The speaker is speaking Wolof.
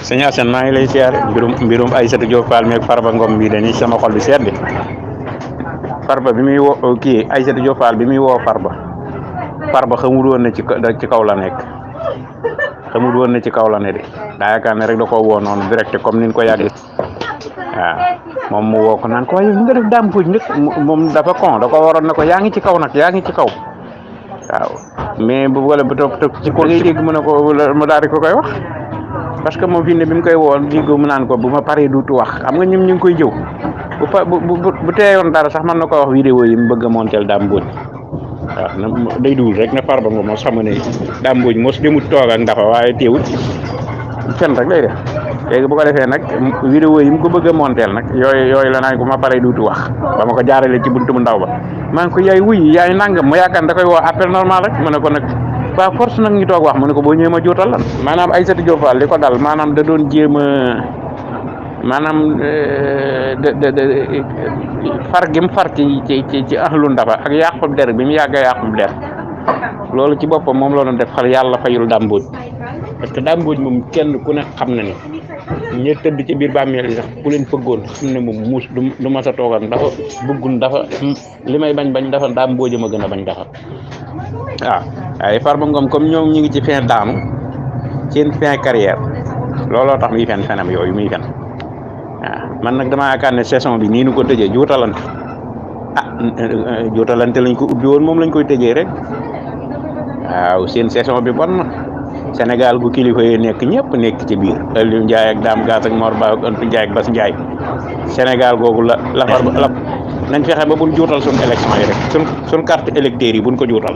sëñ Assane maa ngi lay siyaare mbirum Aïssatou Diop Fall meeg Farba Ngom bi dañuy sama xol bi sedd Farba bi muy woo kii Aïssatou Diop Fall bi muy woo Farba xamul woon ne ci kaw la nekk xamul woon ne ci kaw la ne de daa yaakaar ne rek da koo woo noonu direct comme ni ñu ko yàggee waaw moom mu woo ko naan ko waaye nga def daam puuj nag moom dafa con da ko waroon na ko yaa ngi ci kaw nag yaa ngi ci kaw waaw mais bu wala bu toog ci ko ngay dégg mu ne ko mu daal di ko koy wax parce que moom fi ne bi mu koy woon dégg mu naan ko bu ma paree duutu wax xam nga ñoom ñu ngi koy jëw bu teeyoon dara sax mën na ko wax vidéo yi mu bëgg a montel daam mbóoj waaw day dugul rek ne Farba Ngom mos xam ne daam mbóoj mos demut toog ak ndafa waaye teewut fen rek lay def léegi bu ko defee nag vidéo yi mu ko bëgg a monteel nag yooyu la naan ko ma paree duutu wax ba ma ko jaarale ci buntu bu ndaw ba maa ngi ko yaay wuy yaay nangam mu yaakaar da koy woo appel normal rek mu ne ko nag waa force nag ñu toog wax mu ne ko boo ñëwee ma juutal lan maanaam Aïssatou Diop Fall li ko dal maanaam da doon jéem a maanaam far gi mu far ci ahlu ndafa ak yàqub der bi mu yàgg a yàqub der loolu ci boppam moom la doon def xal yàlla fayul dàmbooj parce que dàmbooj moom kenn ku ne xam na ni ñi tëdd ci biir bàmmeel yi sax ku leen fëggoon xam ne moom muus du mas a toogal dafa bëggul dafa li may bañ dafa dàmbooj ma gën a bañ dafa waaw waaye Farba Ngom comme ñoom ñu ngi ci fin daanu seen fin carrière looloo tax muy fenam yooyu muy fen waaw man nag damaa yaakaar ne saison bi nii nu ko tëjee juutalante juutalante lañ ko ubbi woon moom lañ koy tëjee rek waaw seen saison bi bon na Sénégal gu kilifa yi nekk ñëpp nekk ci biir Aliou Ndiaye ak Dame Gass ak Mor Ba ak Antou Ndiaye ak Bass Ndiaye Sénégal googu la Farba nañ fexe ba buñ juutal suñ élection yi rek suñ carte électeur yi buñ ko juutal